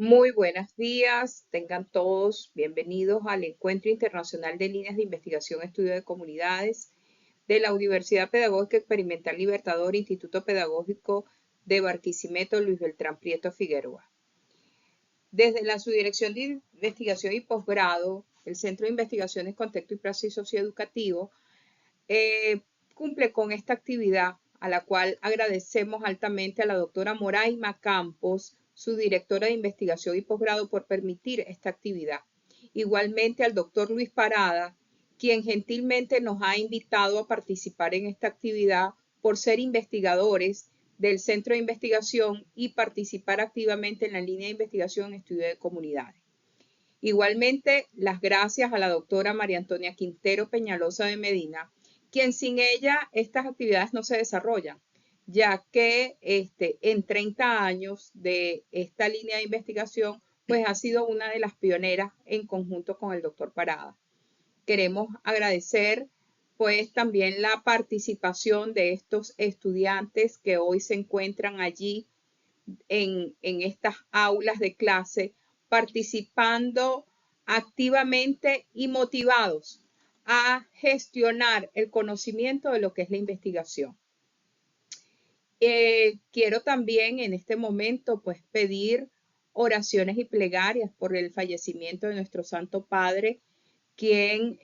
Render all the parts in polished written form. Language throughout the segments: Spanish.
Muy buenos días, tengan todos bienvenidos al Encuentro Internacional de Líneas de Investigación Estudio de Comunidades de la Universidad Pedagógica Experimental Libertador, Instituto Pedagógico de Barquisimeto, Luis Beltrán Prieto Figueroa. Desde la Subdirección de Investigación y Posgrado, el Centro de Investigaciones, Contexto y Praxis Socioeducativo cumple con esta actividad, a la cual agradecemos altamente a la doctora Moraima Campos, su directora de investigación y posgrado, por permitir esta actividad. Igualmente al doctor Luis Parada, quien gentilmente nos ha invitado a participar en esta actividad por ser investigadores del Centro de Investigación y participar activamente en la línea de investigación en estudio de comunidades. Igualmente, las gracias a la doctora María Antonia Quintero Peñalosa de Medina, quien sin ella estas actividades no se desarrollan, ya que en 30 años de esta línea de investigación, pues ha sido una de las pioneras en conjunto con el doctor Parada. Queremos agradecer pues también la participación de estos estudiantes que hoy se encuentran allí en estas aulas de clase, participando activamente y motivados a gestionar el conocimiento de lo que es la investigación. Quiero también en este momento pues pedir oraciones y plegarias por el fallecimiento de nuestro Santo Padre, quien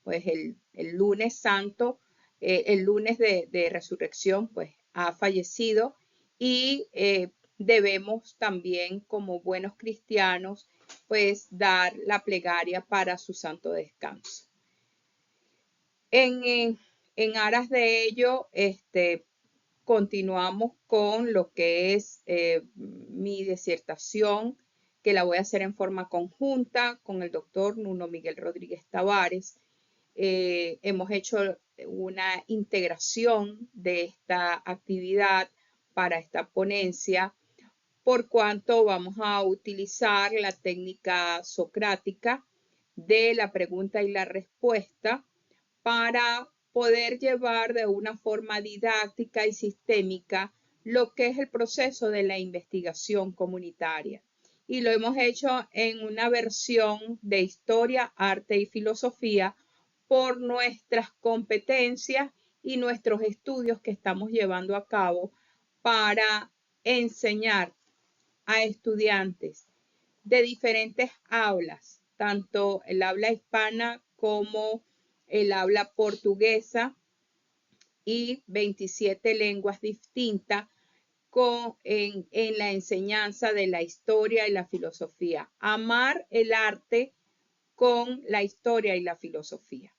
pues el lunes santo, el lunes de resurrección, pues ha fallecido y debemos también como buenos cristianos pues dar la plegaria para su santo descanso. En aras de ello, continuamos con lo que es mi disertación, que la voy a hacer en forma conjunta con el doctor Nuno Miguel Rodríguez Tavares. Hemos hecho una integración de esta actividad para esta ponencia, por cuanto vamos a utilizar la técnica socrática de la pregunta y la respuesta para poder llevar de una forma didáctica y sistémica lo que es el proceso de la investigación comunitaria. Y lo hemos hecho en una versión de historia, arte y filosofía por nuestras competencias y nuestros estudios que estamos llevando a cabo para enseñar a estudiantes de diferentes aulas, tanto el habla hispana como el habla portuguesa y 27 lenguas distintas en la enseñanza de la historia y la filosofía. Amar el arte con la historia y la filosofía.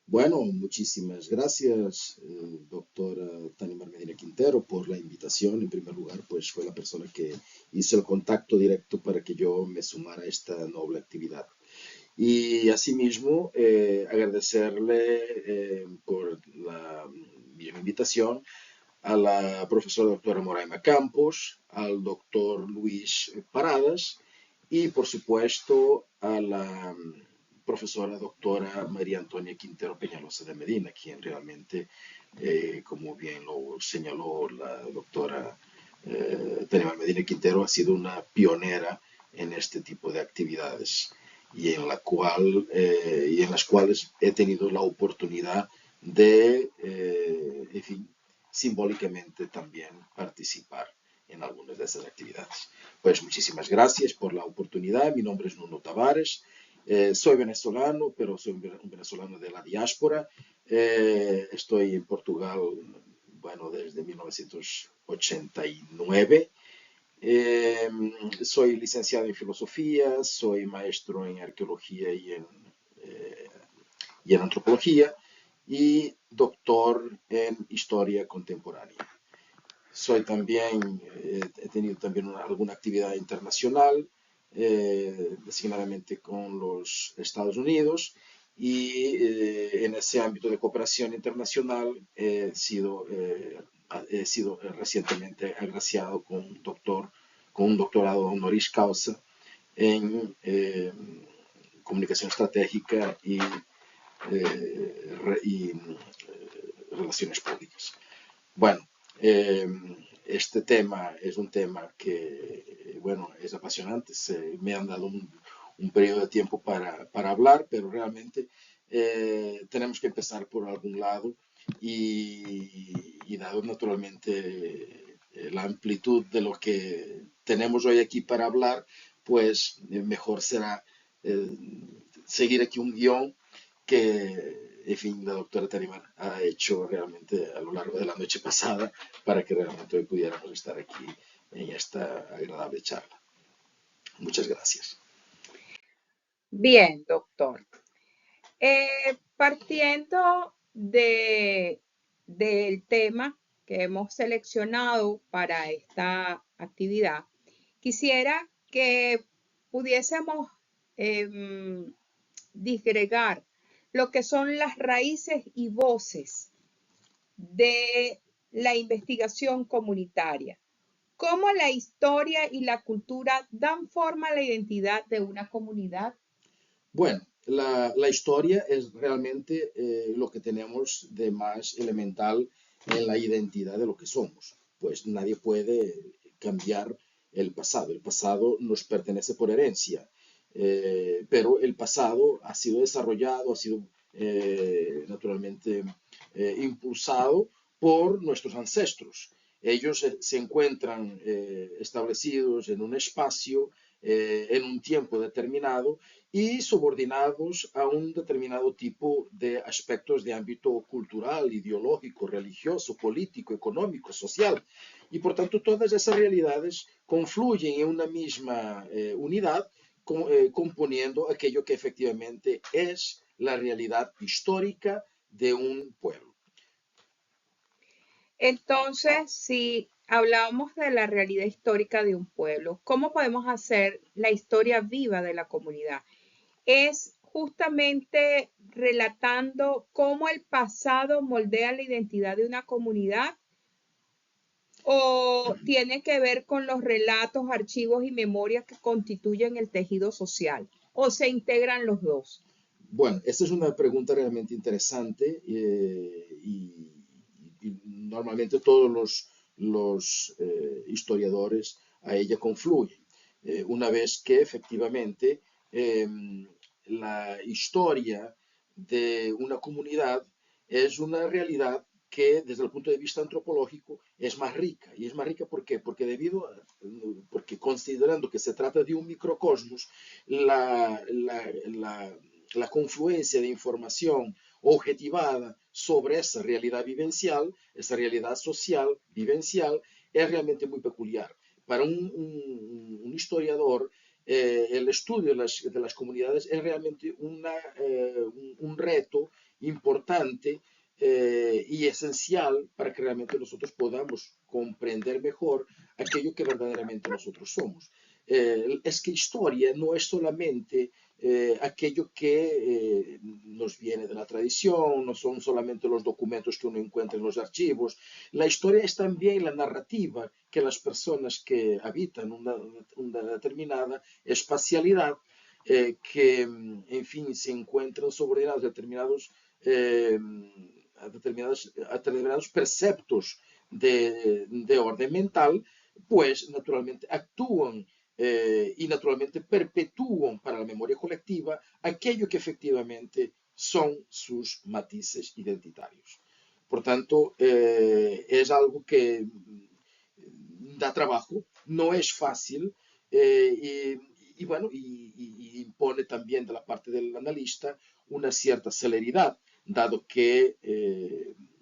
Bueno, muchísimas gracias, doctora Tanimar Medina Quintero, por la invitación. En primer lugar, pues fue la persona que hizo el contacto directo para que yo me sumara a esta noble actividad. Y asimismo, agradecerle por la misma invitación a la profesora doctora Moraima Campos, al doctor Luis Paradas y, por supuesto, a la profesora doctora María Antonia Quintero Peñalosa de Medina, quien realmente, como bien lo señaló la doctora Tanimar Medina Quintero, ha sido una pionera en este tipo de actividades y en las cuales he tenido la oportunidad de, en fin, simbólicamente también participar en algunas de esas actividades. Pues muchísimas gracias por la oportunidad. Mi nombre es Nuno Tavares. Soy venezolano, pero soy un venezolano de la diáspora. Estoy en Portugal, bueno, desde 1989. Soy licenciado en filosofía, soy maestro en arqueología y en antropología y doctor en historia contemporánea. Soy también, he tenido también alguna actividad internacional, designadamente con los Estados Unidos, y en ese ámbito de cooperación internacional he sido recientemente agraciado con un doctorado honoris causa en comunicación estratégica y relaciones públicas. Bueno, este tema es un tema que, bueno, es apasionante. Me han dado un periodo de tiempo para hablar, pero realmente tenemos que empezar por algún lado y dado naturalmente la amplitud de lo que tenemos hoy aquí para hablar, pues mejor será eh, seguir aquí un guión que, en fin, la doctora Tariman ha hecho realmente a lo largo de la noche pasada para que realmente hoy pudiéramos estar aquí en esta agradable charla. Muchas gracias. Bien, doctor. Partiendo del tema que hemos seleccionado para esta actividad, quisiera que pudiésemos disgregar lo que son las raíces y voces de la investigación comunitaria. ¿Cómo la historia y la cultura dan forma a la identidad de una comunidad? Bueno, la historia es realmente lo que tenemos de más elemental en la identidad de lo que somos. Pues nadie puede cambiar el pasado. El pasado nos pertenece por herencia, pero el pasado ha sido desarrollado, ha sido naturalmente impulsado por nuestros ancestros. Ellos se encuentran establecidos en un espacio, en un tiempo determinado y subordinados a un determinado tipo de aspectos de ámbito cultural, ideológico, religioso, político, económico, social. Y por tanto todas esas realidades confluyen en una misma unidad, componiendo aquello que efectivamente es la realidad histórica de un pueblo. Entonces, si hablamos de la realidad histórica de un pueblo, ¿cómo podemos hacer la historia viva de la comunidad? Es justamente relatando cómo el pasado moldea la identidad de una comunidad o tiene que ver con los relatos, archivos y memorias que constituyen el tejido social o se integran los dos. Bueno, esta es una pregunta realmente interesante y normalmente todos los historiadores a ella confluyen. Una vez que efectivamente la historia de una comunidad es una realidad que desde el punto de vista antropológico es más rica. ¿Y es más rica por qué? Porque considerando que se trata de un microcosmos, la confluencia de información objetivada sobre esa realidad vivencial, esa realidad social vivencial, es realmente muy peculiar. Para un historiador, el estudio de las comunidades es realmente un reto importante y esencial para que realmente nosotros podamos comprender mejor aquello que verdaderamente nosotros somos. Es que historia no es solamente aquello que nos viene de la tradición, no son solamente los documentos que uno encuentra en los archivos. La historia es también la narrativa que las personas que habitan una determinada espacialidad, que en fin se encuentran subordinados a determinados preceptos de orden mental, pues naturalmente actúan y naturalmente perpetúan para la memoria colectiva aquello que efectivamente son sus matices identitarios. Por tanto, es algo que da trabajo, no es fácil y bueno, y impone también de la parte del analista una cierta celeridad, dado que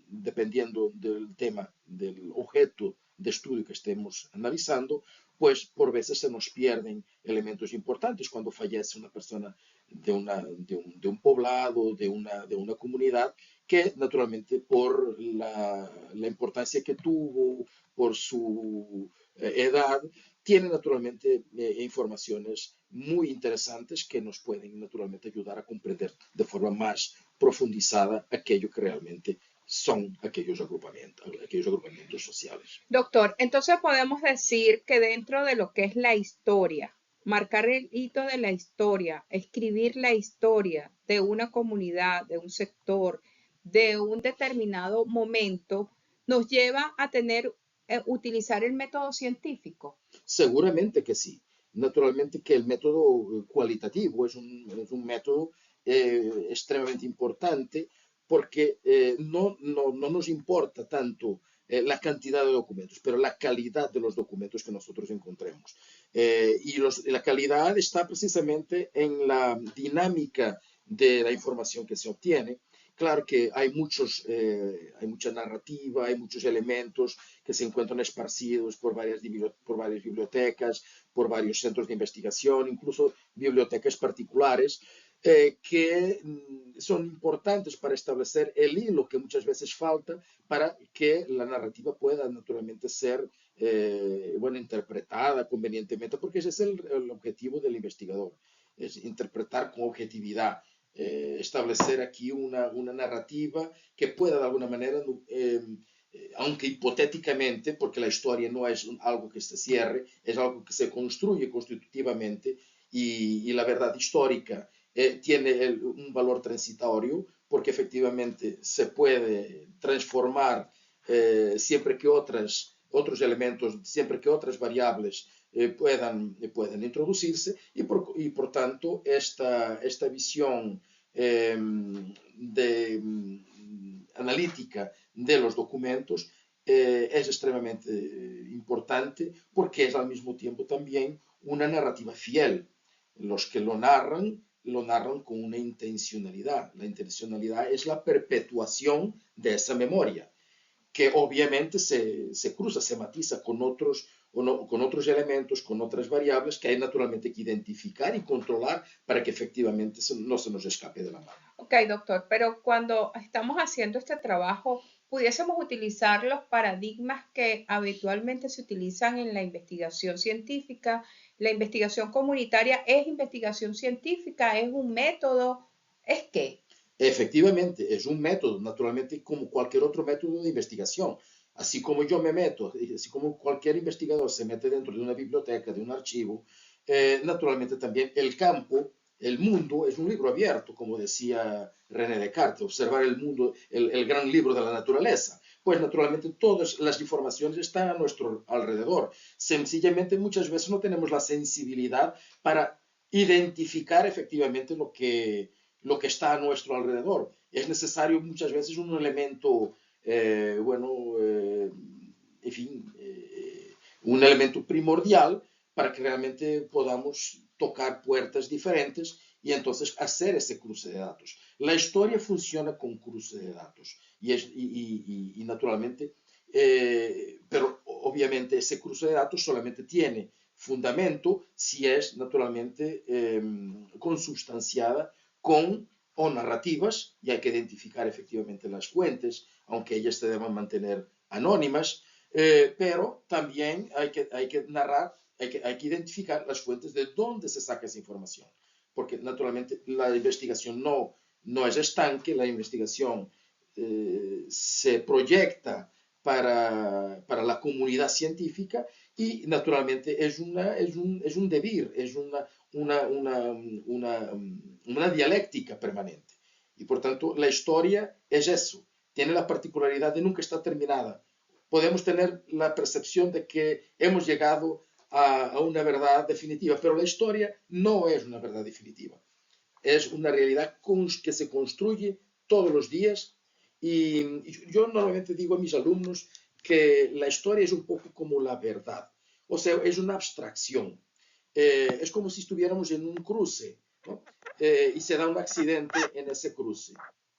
dependiendo del tema, del objeto de estudio que estemos analizando, pues por veces se nos pierden elementos importantes cuando fallece una persona de un poblado, de una comunidad, que naturalmente por la importancia que tuvo, por su edad, tiene naturalmente informaciones muy interesantes que nos pueden naturalmente ayudar a comprender de forma más profundizada aquello que realmente son aquellos agrupamientos sociales. Doctor, entonces podemos decir que dentro de lo que es la historia, marcar el hito de la historia, escribir la historia de una comunidad, de un sector, de un determinado momento, nos lleva a tener utilizar el método científico? Seguramente que sí. Naturalmente que el método cualitativo es un método extremadamente importante porque no nos importa tanto la cantidad de documentos, pero la calidad de los documentos que nosotros encontremos. La calidad está precisamente en la dinámica de la información que se obtiene. Claro que hay mucha narrativa, hay muchos elementos que se encuentran esparcidos por varias bibliotecas, por varios centros de investigación, incluso bibliotecas particulares, que son importantes para establecer el hilo que muchas veces falta para que la narrativa pueda naturalmente ser interpretada convenientemente, porque ese es el objetivo del investigador, es interpretar con objetividad. Establecer aquí una narrativa que pueda de alguna manera aunque hipotéticamente, porque la historia no es algo que se cierre, es algo que se construye constitutivamente y la verdad histórica tiene un valor transitorio porque efectivamente se puede transformar siempre que otros elementos, siempre que otras variables puedan introducirse y por tanto esta visión analítica de los documentos es extremadamente importante porque es al mismo tiempo también una narrativa fiel. Los que lo narran con una intencionalidad. La intencionalidad es la perpetuación de esa memoria que obviamente se cruza, se matiza con otros elementos, con otras variables que hay naturalmente que identificar y controlar para que efectivamente no se nos escape de la mano. Ok, doctor, pero cuando estamos haciendo este trabajo, ¿pudiésemos utilizar los paradigmas que habitualmente se utilizan en la investigación científica? ¿La investigación comunitaria es investigación científica? ¿Es un método? ¿Es qué? Efectivamente, es un método, naturalmente como cualquier otro método de investigación. Así como yo me meto, así como cualquier investigador se mete dentro de una biblioteca, de un archivo, naturalmente también el campo, el mundo, es un libro abierto, como decía René Descartes, observar el mundo, el gran libro de la naturaleza. Pues naturalmente todas las informaciones están a nuestro alrededor. Sencillamente muchas veces no tenemos la sensibilidad para identificar efectivamente lo que está a nuestro alrededor. Es necesario muchas veces un elemento, en fin, un elemento primordial para que realmente podamos tocar puertas diferentes y entonces hacer ese cruce de datos. La historia funciona con cruce de datos y naturalmente, pero obviamente ese cruce de datos solamente tiene fundamento si es naturalmente consubstanciada con o narrativas, y hay que identificar efectivamente las fuentes, aunque ellas se deban mantener anónimas, pero también hay que narrar, hay que identificar las fuentes de dónde se saca esa información, porque naturalmente la investigación no es estanque, la investigación se proyecta para la comunidad científica y naturalmente es un deber, es una dialéctica permanente. Y por tanto, la historia es eso, tiene la particularidad de nunca estar terminada. Podemos tener la percepción de que hemos llegado a una verdad definitiva, pero la historia no es una verdad definitiva. Es una realidad que se construye todos los días y yo normalmente digo a mis alumnos que la historia es un poco como la verdad, o sea, es una abstracción. Es como si estuviéramos en un cruce, ¿no? Y se da un accidente en ese cruce.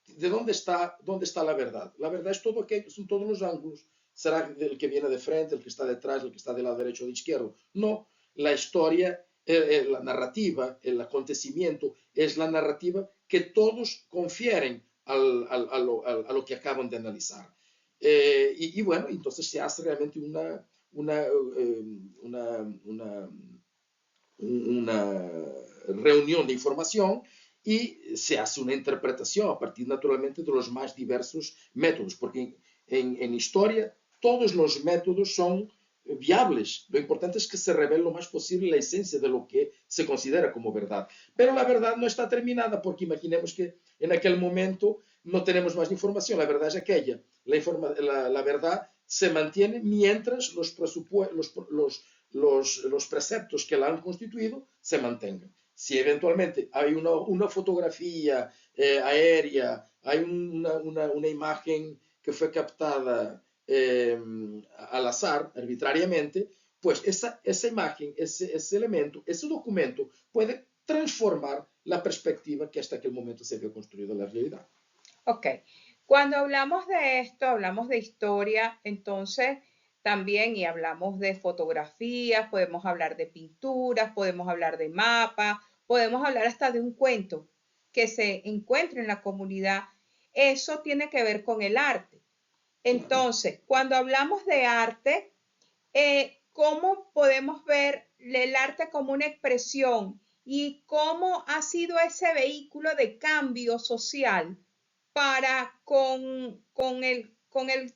¿De dónde está la verdad? La verdad es todo aquello, son todos los ángulos. ¿Será el que viene de frente, el que está detrás, el que está del lado derecho o de izquierdo? No, la historia, la narrativa, el acontecimiento, es la narrativa que todos confieren a lo que acaban de analizar. Bueno, entonces se hace realmente una, eh, una, una una reunión de información y se hace una interpretación a partir naturalmente de los más diversos métodos, porque en historia todos los métodos son viables. Lo importante es que se revele lo más posible la esencia de lo que se considera como verdad. Pero la verdad no está terminada porque imaginemos que en aquel momento no tenemos más información. La verdad es aquella. La verdad se mantiene mientras los preceptos que la han constituido se mantengan. Si eventualmente hay una fotografía aérea, hay una imagen que fue captada al azar, arbitrariamente, pues esa imagen, ese elemento, ese documento puede transformar la perspectiva que hasta aquel momento se había construido la realidad. Ok, cuando hablamos de esto, hablamos de historia, entonces también y hablamos de fotografías, podemos hablar de pinturas, podemos hablar de mapas, podemos hablar hasta de un cuento que se encuentra en la comunidad. Eso tiene que ver con el arte. Entonces, cuando hablamos de arte, ¿cómo podemos ver el arte como una expresión y cómo ha sido ese vehículo de cambio social para con el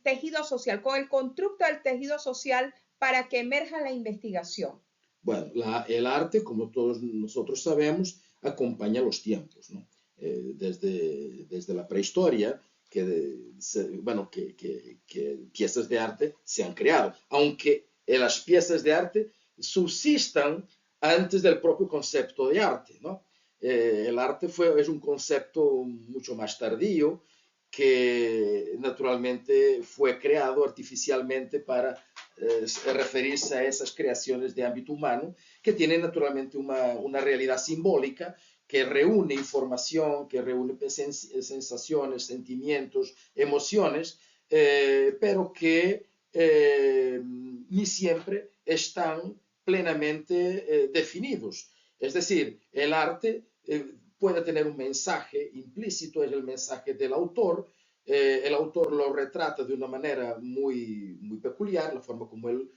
tejido social, con el constructo del tejido social para que emerja la investigación? Bueno, el arte, como todos nosotros sabemos, acompaña los tiempos, ¿no? Desde la prehistoria, que piezas de arte se han creado, aunque las piezas de arte subsistan antes del propio concepto de arte, ¿no? El arte es un concepto mucho más tardío que naturalmente fue creado artificialmente para referirse a esas creaciones de ámbito humano que tienen naturalmente una realidad simbólica que reúne información, que reúne sensaciones, sentimientos, emociones, pero que ni siempre están plenamente definidos. Es decir, el arte puede tener un mensaje implícito, es el mensaje del autor. El autor lo retrata de una manera muy peculiar, la forma como él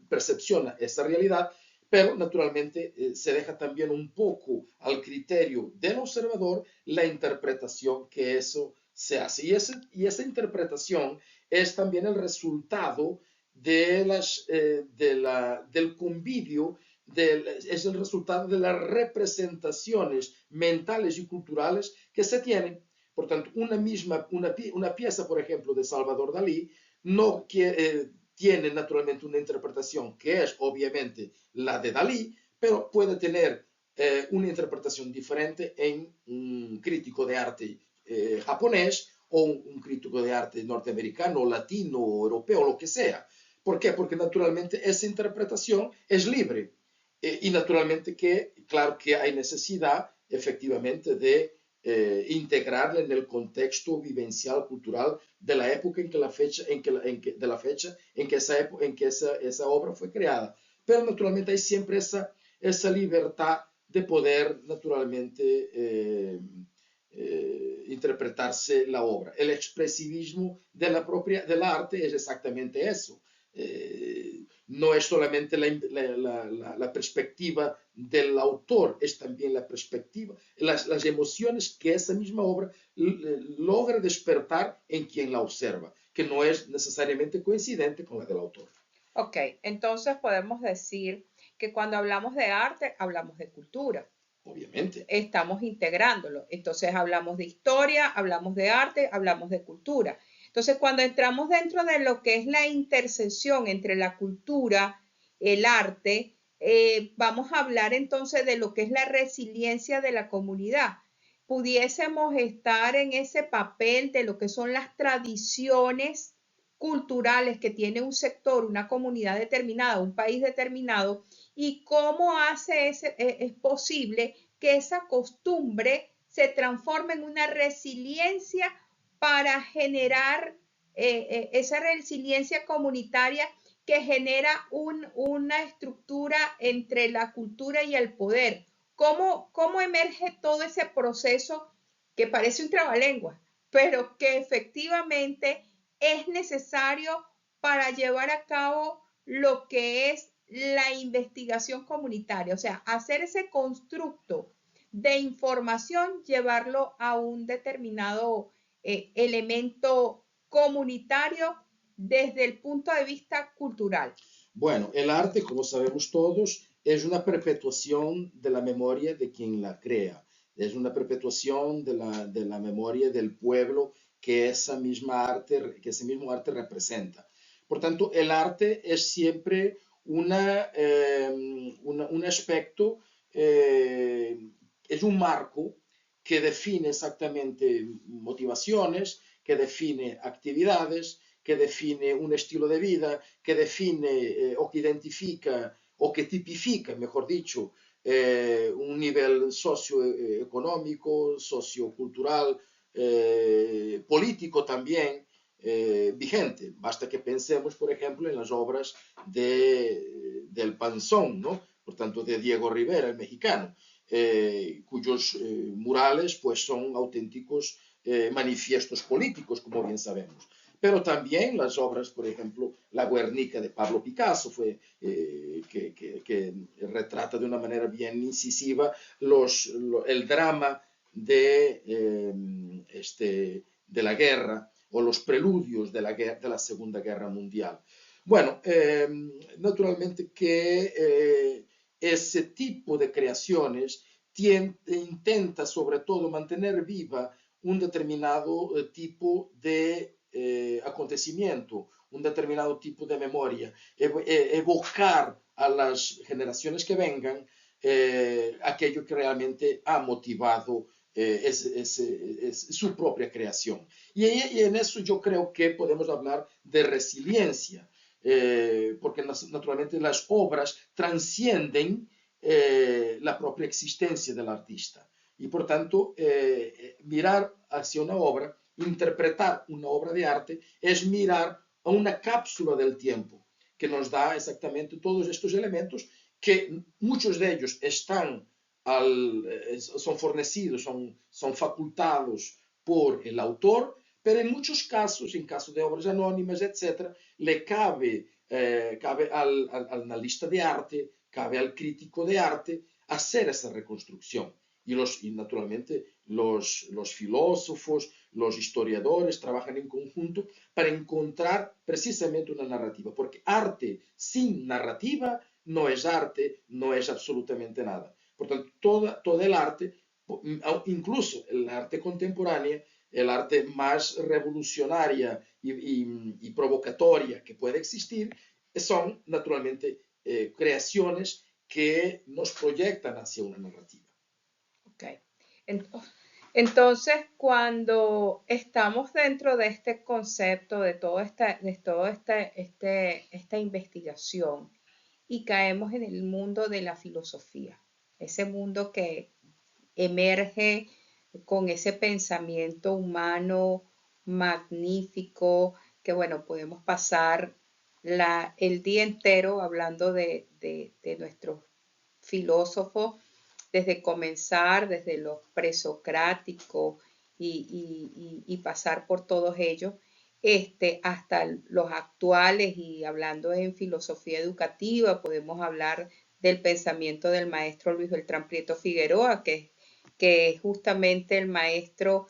percepciona esa realidad, pero naturalmente se deja también un poco al criterio del observador la interpretación que eso se hace. Y esa interpretación es también el resultado del convivio, es el resultado de las representaciones mentales y culturales que se tienen. Por tanto, una pieza, por ejemplo, de Salvador Dalí, no tiene naturalmente una interpretación que es obviamente la de Dalí, pero puede tener una interpretación diferente en un crítico de arte japonés o un crítico de arte norteamericano, latino, europeo, lo que sea. ¿Por qué? Porque naturalmente esa interpretación es libre. Y naturalmente claro que hay necesidad efectivamente de integrarla en el contexto vivencial cultural de la época en que esa obra fue creada. Pero naturalmente hay siempre esa libertad de poder naturalmente interpretarse la obra. El expresivismo del arte es exactamente eso. No es solamente la perspectiva del autor, es también la perspectiva, las emociones que esa misma obra logra despertar en quien la observa, que no es necesariamente coincidente con la del autor. Ok, entonces podemos decir que cuando hablamos de arte, hablamos de cultura. Obviamente. Estamos integrándolo. Entonces hablamos de historia, hablamos de arte, hablamos de cultura. Entonces, cuando entramos dentro de lo que es la intersección entre la cultura, el arte, vamos a hablar entonces de lo que es la resiliencia de la comunidad. Pudiésemos estar en ese papel de lo que son las tradiciones culturales que tiene un sector, una comunidad determinada, un país determinado, y cómo es posible que esa costumbre se transforme en una resiliencia para generar esa resiliencia comunitaria que genera una estructura entre la cultura y el poder. ¿Cómo emerge todo ese proceso que parece un trabalengua, pero que efectivamente es necesario para llevar a cabo lo que es la investigación comunitaria? O sea, hacer ese constructo de información, llevarlo a un determinado elemento comunitario desde el punto de vista cultural. Bueno, el arte, como sabemos todos, es una perpetuación de la memoria de quien la crea. Es una perpetuación de la memoria del pueblo que ese mismo arte representa. Por tanto, el arte es siempre un aspecto, es un marco que define exactamente motivaciones, que define actividades, que define un estilo de vida, que define o que identifica o que tipifica, mejor dicho, un nivel socioeconómico, sociocultural, político también vigente. Basta que pensemos, por ejemplo, en las obras del Panzón, ¿no? Por tanto, de Diego Rivera, el mexicano, cuyos murales pues, son auténticos manifiestos políticos, como bien sabemos. Pero también las obras, por ejemplo, La Guernica de Pablo Picasso, que retrata de una manera bien incisiva el drama de la guerra o los preludios de la Segunda Guerra Mundial. Bueno, naturalmente que ese tipo de creaciones intenta sobre todo mantener viva un determinado tipo de acontecimiento, un determinado tipo de memoria, evocar a las generaciones que vengan aquello que realmente ha motivado su propia creación. Y en eso yo creo que podemos hablar de resiliencia, porque naturalmente las obras transcienden la propia existencia del artista. Y por tanto, mirar hacia una obra, interpretar una obra de arte, es mirar a una cápsula del tiempo que nos da exactamente todos estos elementos que muchos de ellos son fornecidos, son facultados por el autor, pero en muchos casos, en caso de obras anónimas, etc., le cabe al analista de arte, cabe al crítico de arte hacer esa reconstrucción. Y naturalmente los filósofos, los historiadores trabajan en conjunto para encontrar precisamente una narrativa, porque arte sin narrativa no es arte, no es absolutamente nada. Por tanto, todo el arte, incluso el arte contemporáneo, el arte más revolucionaria y provocatoria que puede existir, son naturalmente creaciones que nos proyectan hacia una narrativa. Okay. Entonces, cuando estamos dentro de este concepto, de toda esta investigación, y caemos en el mundo de la filosofía, ese mundo que emerge con ese pensamiento humano magnífico, que bueno, podemos pasar el día entero hablando de nuestros filósofos, desde comenzar, desde los presocráticos y pasar por todos ellos, hasta los actuales, y hablando en filosofía educativa, podemos hablar del pensamiento del maestro Luis Beltrán Prieto Figueroa, que es justamente el maestro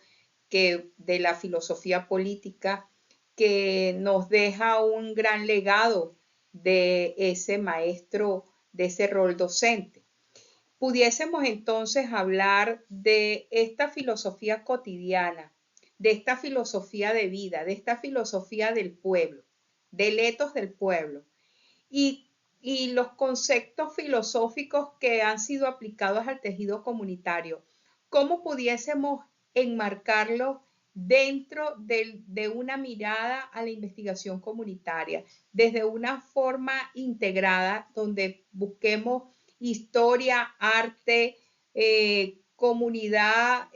de la filosofía política, que nos deja un gran legado de ese maestro, de ese rol docente. Pudiésemos entonces hablar de esta filosofía cotidiana, de esta filosofía de vida, de esta filosofía del pueblo, del etos del pueblo, y los conceptos filosóficos que han sido aplicados al tejido comunitario. ¿Cómo pudiésemos enmarcarlos dentro de una mirada a la investigación comunitaria, desde una forma integrada donde busquemos historia, arte, comunidad,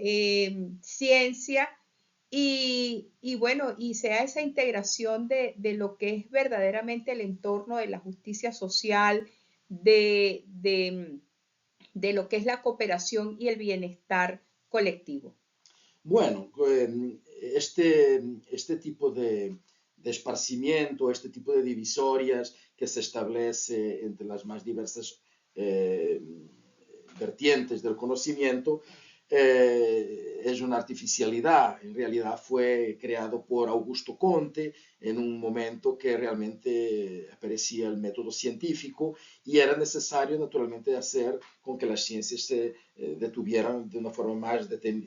ciencia, bueno, y sea esa integración de lo que es verdaderamente el entorno de la justicia social, de lo que es la cooperación y el bienestar colectivo? Bueno, este tipo de esparcimiento, este tipo de divisorias que se establece entre las más diversas eh, vertientes del conocimiento, es una artificialidad. En realidad fue creado por Augusto Comte en un momento que realmente aparecía el método científico y era necesario naturalmente hacer con que las ciencias detuvieran de una forma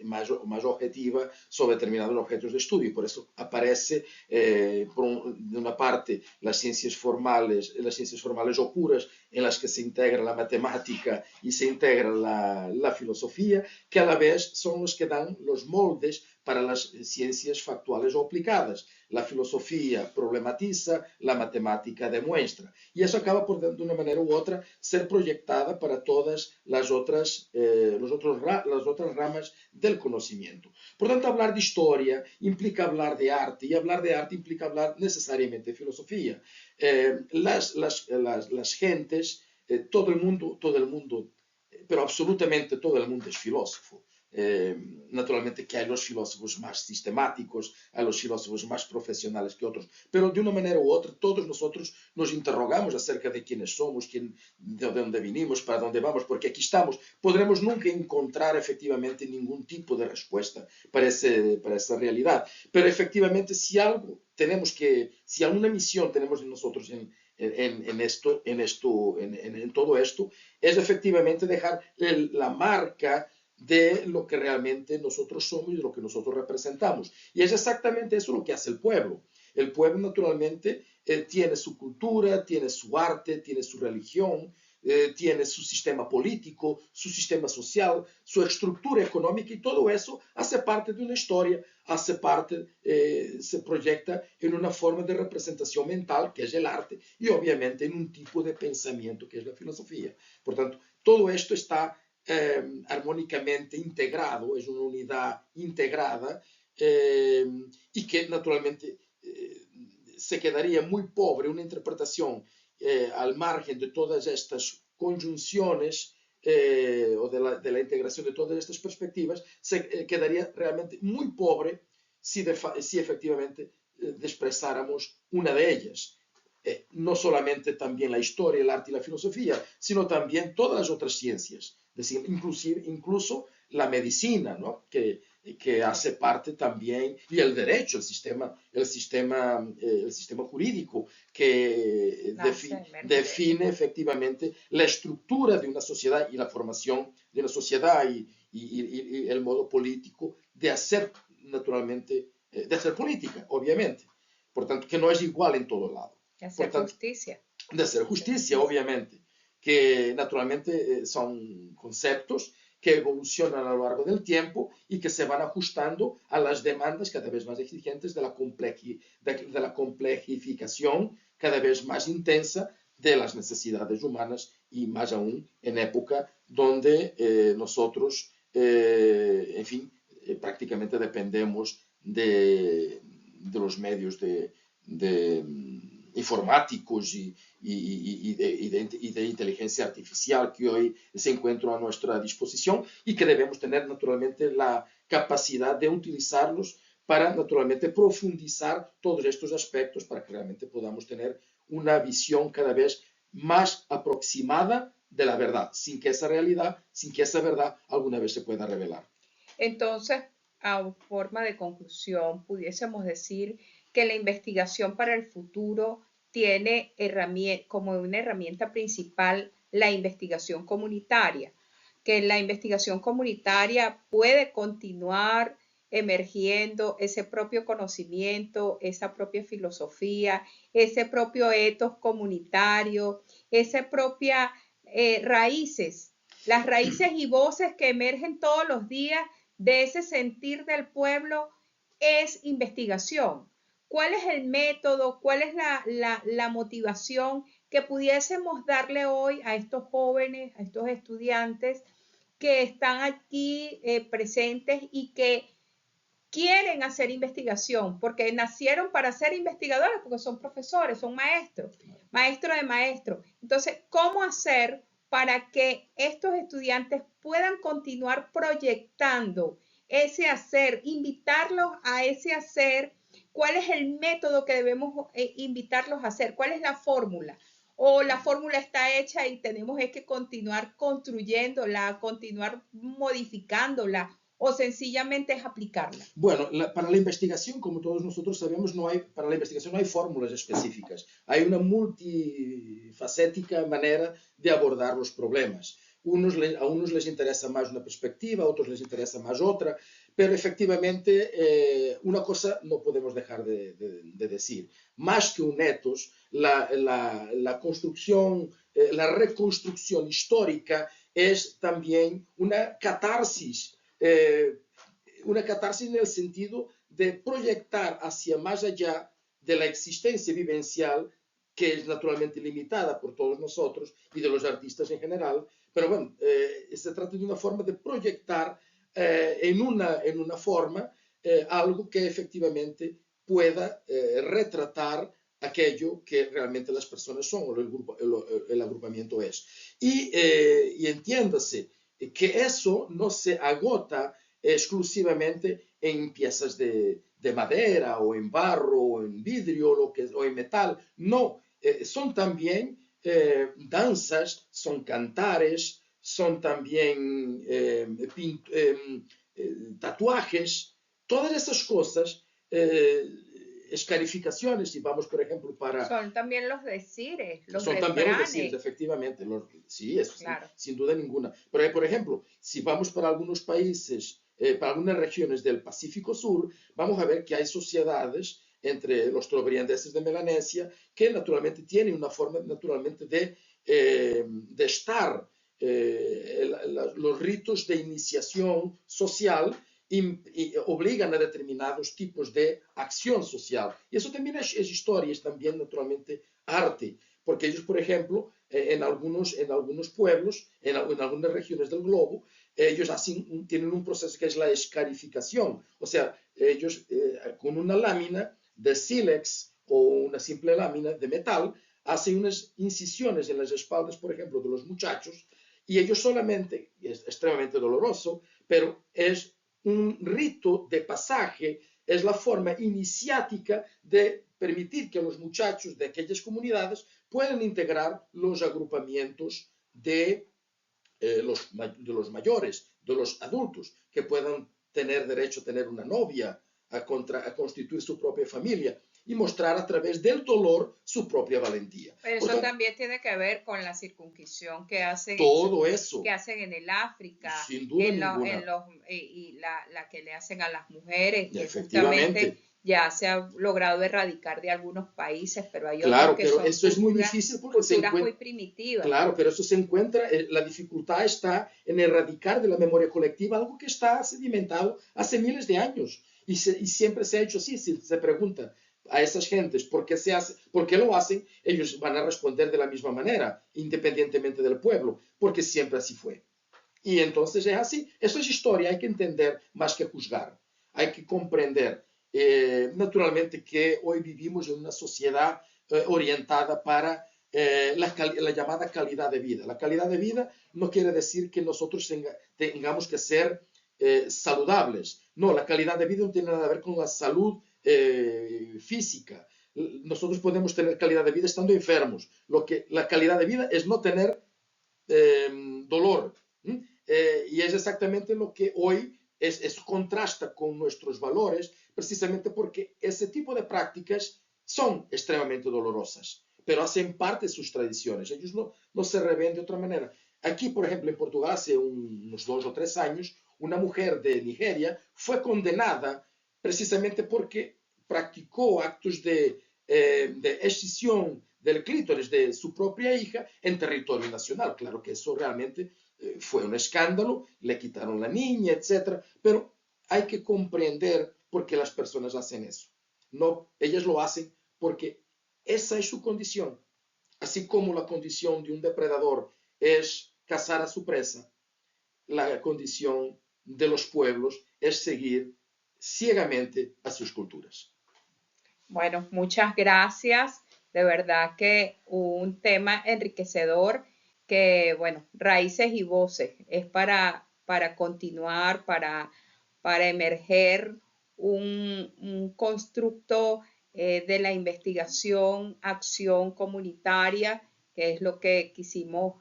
más objetiva sobre determinados objetos de estudio. Y por eso aparece, de una parte, las ciencias formales o puras, en las que se integra la matemática y se integra la filosofía, que a la vez son los que dan los moldes para las ciencias factuales o aplicadas. La filosofía problematiza, la matemática demuestra. Y eso acaba por, de una manera u otra, ser proyectada para todas las otras ramas del conocimiento. Por tanto, hablar de historia implica hablar de arte, y hablar de arte implica hablar necesariamente de filosofía. Las gentes, todo el mundo, pero absolutamente todo el mundo es filósofo. Naturalmente que hay los filósofos más sistemáticos, hay los filósofos más profesionales que otros, pero de una manera u otra todos nosotros nos interrogamos acerca de quiénes somos, de dónde vinimos, para dónde vamos, porque aquí estamos. Podremos nunca encontrar efectivamente ningún tipo de respuesta para esa realidad, pero efectivamente si alguna misión tenemos en nosotros en todo esto, es efectivamente dejar la marca de lo que realmente nosotros somos y de lo que nosotros representamos. Y es exactamente eso lo que hace el pueblo. El pueblo, naturalmente, tiene su cultura, tiene su arte, tiene su religión, tiene su sistema político, su sistema social, su estructura económica, y todo eso hace parte de una historia, se proyecta en una forma de representación mental, que es el arte, y obviamente en un tipo de pensamiento, que es la filosofía. Por tanto, todo esto está armónicamente integrado, es una unidad integrada, y que naturalmente se quedaría muy pobre una interpretación al margen de todas estas conjunciones, o de la integración de todas estas perspectivas, se quedaría realmente muy pobre si efectivamente expresáramos una de ellas. No solamente también la historia, el arte y la filosofía, sino también todas las otras ciencias, decir, incluso la medicina, ¿no? que hace parte también, y el derecho, el sistema jurídico, que define efectivamente la estructura de una sociedad y la formación de una sociedad, y el modo político de hacer, naturalmente, de hacer política, obviamente. Por tanto, que no es igual en todo lado. De hacer justicia. De hacer justicia, obviamente, que naturalmente son conceptos que evolucionan a lo largo del tiempo y que se van ajustando a las demandas cada vez más exigentes de la complejificación cada vez más intensa de las necesidades humanas, y más aún en época donde nosotros, en fin, prácticamente dependemos de los medios informáticos y de inteligencia artificial que hoy se encuentran a nuestra disposición, y que debemos tener naturalmente la capacidad de utilizarlos para naturalmente profundizar todos estos aspectos, para que realmente podamos tener una visión cada vez más aproximada de la verdad, sin que esa verdad alguna vez se pueda revelar. Entonces, a forma de conclusión, pudiésemos decir que la investigación para el futuro tiene como una herramienta principal la investigación comunitaria, que la investigación comunitaria puede continuar emergiendo ese propio conocimiento, esa propia filosofía, ese propio ethos comunitario, esa propia raíces, las raíces y voces que emergen todos los días de ese sentir del pueblo, es investigación. ¿Cuál es el método? ¿Cuál es la motivación que pudiésemos darle hoy a estos jóvenes, a estos estudiantes que están aquí presentes y que quieren hacer investigación, porque nacieron para ser investigadores, porque son profesores, son maestros, maestros de maestros? Entonces, ¿cómo hacer para que estos estudiantes puedan continuar proyectando ese hacer, invitarlos a ese hacer? ¿Cuál es el método que debemos invitarlos a hacer? ¿Cuál es la fórmula? O la fórmula está hecha y tenemos que continuar construyéndola, continuar modificándola, o sencillamente es aplicarla. Bueno, para la investigación, como todos nosotros sabemos, para la investigación no hay fórmulas específicas. Hay una multifacética manera de abordar los problemas. a unos les interesa más una perspectiva, a otros les interesa más otra, pero efectivamente una cosa no podemos dejar de decir. Más que un etos, la construcción, la reconstrucción histórica es también una catarsis en el sentido de proyectar hacia más allá de la existencia vivencial, que es naturalmente limitada por todos nosotros y de los artistas en general, pero bueno, se trata de una forma de proyectar en una forma algo que efectivamente pueda retratar aquello que realmente las personas son o el agrupamiento es. Y entiéndase que eso no se agota exclusivamente en piezas de madera o en barro o en vidrio o en metal. No, son también danzas, son cantares, son también tatuajes, todas esas cosas, escarificaciones, y vamos por ejemplo para... Son también los decires, los Son también los refranes. decires, efectivamente. Sí, eso Claro. sin duda ninguna. Pero, por ejemplo, si vamos para algunos países, para algunas regiones del Pacífico Sur, vamos a ver que hay sociedades entre los trobriandeses de Melanesia que naturalmente tienen una forma naturalmente de estar, los ritos de iniciación social y obligan a determinados tipos de acción social. Y eso también es historia, es también naturalmente arte, porque ellos, por ejemplo, en algunos pueblos, en algunas regiones del globo, ellos tienen un proceso que es la escarificación, o sea, ellos con una lámina de sílex o una simple lámina de metal, hacen unas incisiones en las espaldas, por ejemplo, de los muchachos, y ellos solamente, es extremadamente doloroso, pero es un rito de pasaje, es la forma iniciática de permitir que los muchachos de aquellas comunidades puedan integrar los agrupamientos de los mayores, de los adultos, que puedan tener derecho a tener una novia, a constituir su propia familia y mostrar a través del dolor su propia valentía. Pero eso también tiene que ver con la circuncisión que hacen, todo eso, que hacen en el África, sin duda ninguna. Y la que le hacen a las mujeres, que efectivamente justamente ya se ha logrado erradicar de algunos países, pero hay claro, otros que pero son eso es muy difícil porque culturas muy primitivas. Claro, pero eso se encuentra, la dificultad está en erradicar de la memoria colectiva algo que está sedimentado hace miles de años y siempre se ha hecho así. Si se pregunta a esas gentes por qué lo hacen, ellos van a responder de la misma manera, independientemente del pueblo, porque siempre así fue. Y entonces es así. Eso es historia, hay que entender más que juzgar, hay que comprender. Naturalmente que hoy vivimos en una sociedad orientada para la llamada calidad de vida. La calidad de vida no quiere decir que nosotros tengamos que ser saludables. No, la calidad de vida no tiene nada que ver con la salud física. Nosotros podemos tener calidad de vida estando enfermos. La calidad de vida es no tener dolor. Y es exactamente lo que hoy contrasta con nuestros valores, precisamente porque ese tipo de prácticas son extremadamente dolorosas, pero hacen parte de sus tradiciones. Ellos no se revenden de otra manera. Aquí, por ejemplo, en Portugal, hace unos 2 o 3 años, una mujer de Nigeria fue condenada precisamente porque practicó actos de escisión del clítoris de su propia hija en territorio nacional. Claro que eso realmente fue un escándalo, le quitaron la niña, etc. Pero hay que comprender por qué las personas hacen eso. No, ellas lo hacen porque esa es su condición. Así como la condición de un depredador es cazar a su presa, la condición de los pueblos es seguir ciegamente a sus culturas. Bueno, muchas gracias. De verdad que un tema enriquecedor que, bueno, raíces y voces es para continuar, para emerger un constructo de la investigación, acción comunitaria, que es lo que quisimos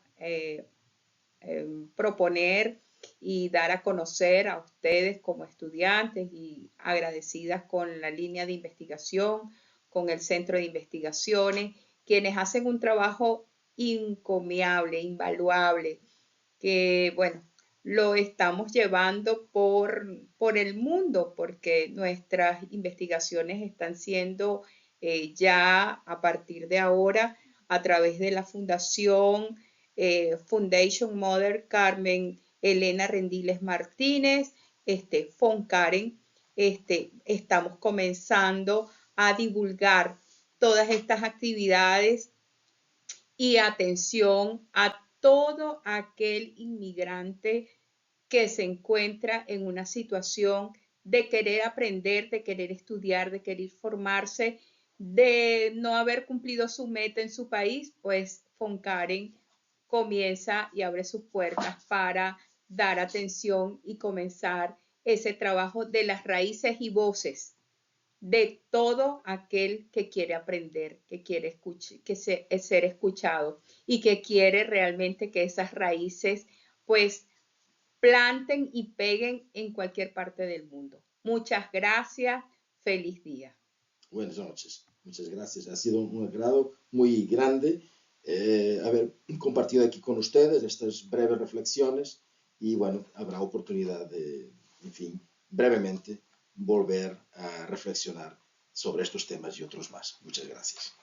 proponer y dar a conocer a ustedes como estudiantes y agradecidas con la línea de investigación, con el Centro de Investigaciones, quienes hacen un trabajo encomiable, invaluable, que, bueno, lo estamos llevando por el mundo, porque nuestras investigaciones están siendo ya a partir de ahora a través de la Fundación Foundation Mother Carmen Elena Rendiles Martínez, FONCAREN, estamos comenzando a divulgar todas estas actividades y atención a todo aquel inmigrante que se encuentra en una situación de querer aprender, de querer estudiar, de querer formarse, de no haber cumplido su meta en su país, pues Foncaren comienza y abre sus puertas para dar atención y comenzar ese trabajo de las raíces y voces de todo aquel que quiere aprender, que quiere ser escuchado y que quiere realmente que esas raíces pues planten y peguen en cualquier parte del mundo. Muchas gracias, feliz día. Buenas noches, muchas gracias. Ha sido un agrado muy grande haber compartido aquí con ustedes estas breves reflexiones y bueno, habrá oportunidad de, en fin, brevemente volver a reflexionar sobre estos temas y otros más. Muchas gracias.